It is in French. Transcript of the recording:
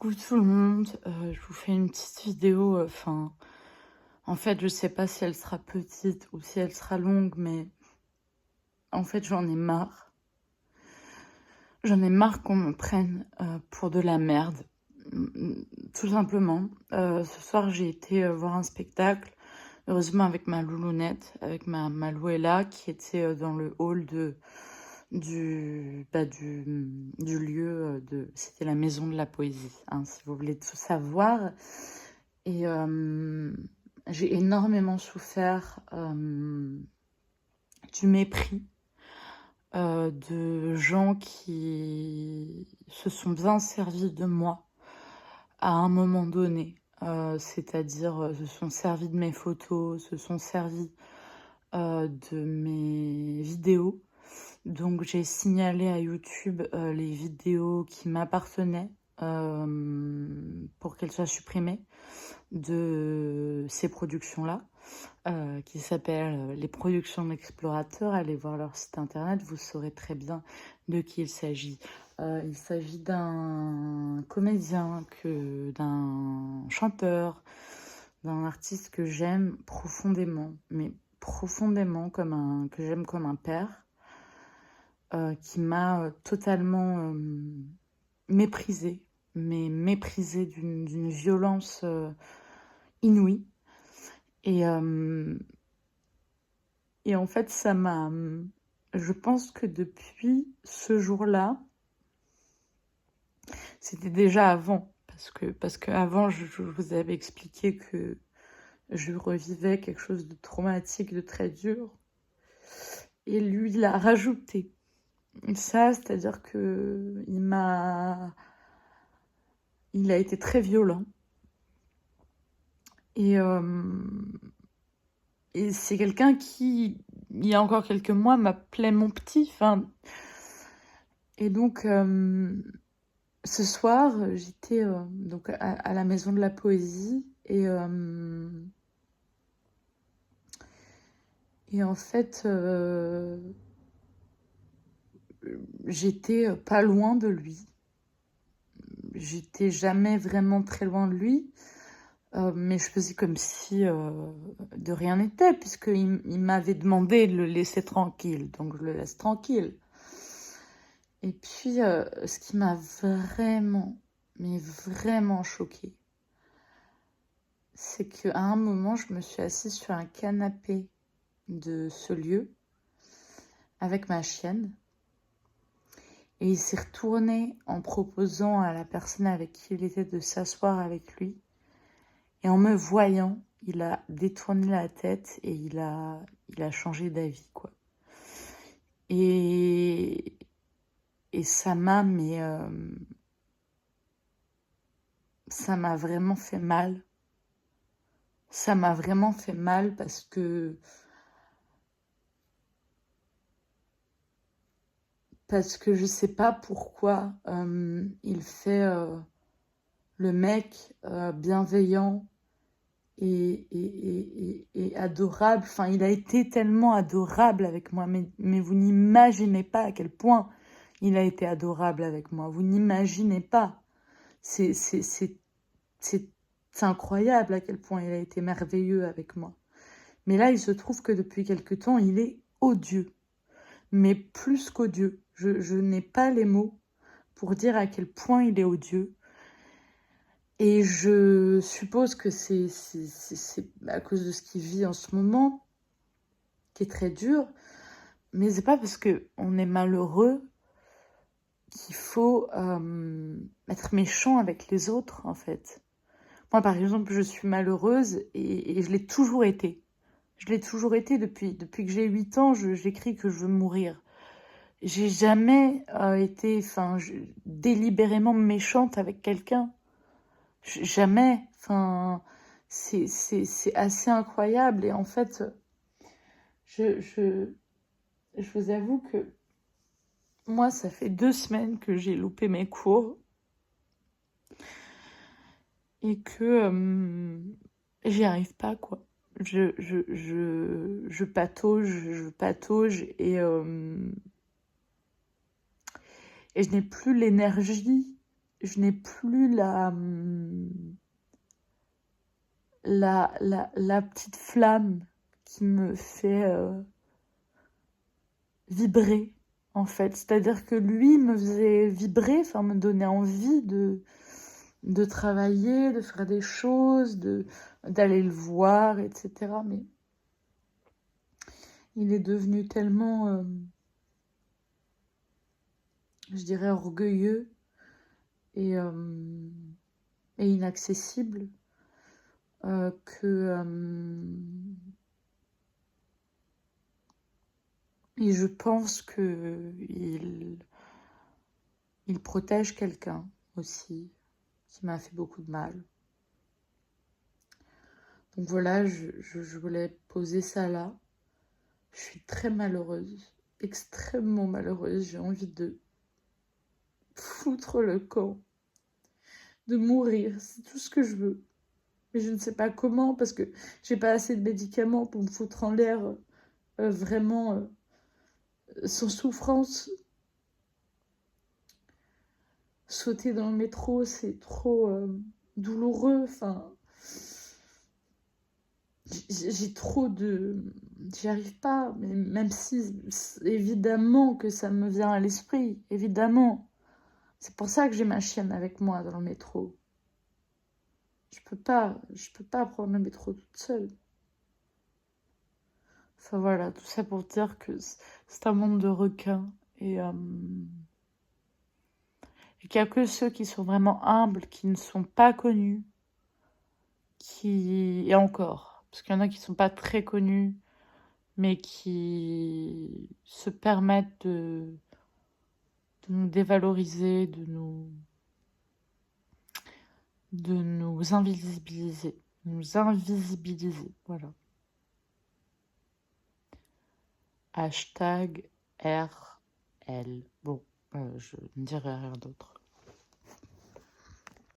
Coucou tout le monde, je vous fais une petite vidéo, en fait, je sais pas si elle sera petite ou si elle sera longue, mais en fait, j'en ai marre. J'en ai marre qu'on me prenne, pour de la merde, tout simplement. Ce soir, j'ai été, voir un spectacle, heureusement avec ma loulounette, avec ma Louella qui était, dans le hall du lieu, c'était la Maison de la Poésie, hein, si vous voulez tout savoir. Et j'ai énormément souffert du mépris de gens qui se sont bien servis de moi à un moment donné. C'est-à-dire, se sont servis de mes photos, se sont servis de mes vidéos. Donc j'ai signalé à YouTube les vidéos qui m'appartenaient pour qu'elles soient supprimées de ces productions-là, qui s'appellent Les Productions de l'Explorateur. Allez voir leur site internet, vous saurez très bien de qui il s'agit. Il s'agit d'un comédien, d'un chanteur, d'un artiste que j'aime profondément, mais profondément, que j'aime comme un père, qui m'a totalement méprisée, mais méprisée d'une violence inouïe. Et, et en fait, ça m'a... Je pense que depuis ce jour-là, c'était déjà avant, parce que avant, je vous avais expliqué que je revivais quelque chose de traumatique, de très dur. Et lui, il a rajouté ça, c'est-à-dire que il a été très violent. Et, et c'est quelqu'un qui, il y a encore quelques mois, m'appelait mon petit. Enfin, et donc, ce soir, j'étais donc à la Maison de la Poésie. Et en fait, j'étais pas loin de lui. J'étais jamais vraiment très loin de lui. Mais je faisais comme si de rien n'était, puisqu'il m'avait demandé de le laisser tranquille. Donc je le laisse tranquille. Et puis, ce qui m'a vraiment, mais vraiment choquée, c'est qu'à un moment, je me suis assise sur un canapé de ce lieu avec ma chienne. Et il s'est retourné en proposant à la personne avec qui il était de s'asseoir avec lui. Et en me voyant, il a détourné la tête et il a changé d'avis, quoi. Et, et ça m'a, ça m'a vraiment fait mal. Ça m'a vraiment fait mal parce que je sais pas pourquoi il fait le mec bienveillant et adorable. Enfin, il a été tellement adorable avec moi, mais vous n'imaginez pas à quel point il a été adorable avec moi. Vous n'imaginez pas. C'est incroyable à quel point il a été merveilleux avec moi. Mais là, il se trouve que depuis quelque temps, il est odieux. Mais plus qu'odieux. Je n'ai pas les mots pour dire à quel point il est odieux. Et je suppose que c'est à cause de ce qu'il vit en ce moment, qui est très dur. Mais c'est pas parce qu'on est malheureux qu'il faut être méchant avec les autres, en fait. Moi, par exemple, je suis malheureuse et je l'ai toujours été. Je l'ai toujours été depuis que j'ai 8 ans, j'écris que je veux mourir. J'ai jamais été délibérément méchante avec quelqu'un. Jamais. C'est assez incroyable. Et en fait, je vous avoue que moi, ça fait 2 semaines que j'ai loupé mes cours et que j'y arrive pas, quoi. Je patauge et je n'ai plus l'énergie je n'ai plus la petite flamme qui me fait vibrer, en fait. C'est-à-dire que lui me faisait vibrer, enfin me donnait envie de travailler, de faire des choses, d'aller le voir, etc. Mais il est devenu tellement, je dirais, orgueilleux et inaccessible que... et je pense que il protège quelqu'un aussi, qui m'a fait beaucoup de mal. Donc voilà, je voulais poser ça là. Je suis très malheureuse, extrêmement malheureuse. J'ai envie de foutre le camp, de mourir, c'est tout ce que je veux. Mais je ne sais pas comment, parce que j'ai pas assez de médicaments pour me foutre en l'air vraiment sans souffrance. Sauter dans le métro, c'est trop douloureux. Enfin, j'ai trop de... J'y arrive pas, mais même si, évidemment que ça me vient à l'esprit, évidemment. C'est pour ça que j'ai ma chienne avec moi dans le métro. Je peux pas prendre le métro toute seule. Enfin voilà, tout ça pour dire que c'est un monde de requins et qu'il n'y a que ceux qui sont vraiment humbles, qui ne sont pas connus, et encore, parce qu'il y en a qui ne sont pas très connus, mais qui se permettent de nous dévaloriser, de nous invisibiliser. Nous invisibiliser, voilà. Hashtag RL. Bon, je ne dirai rien d'autre.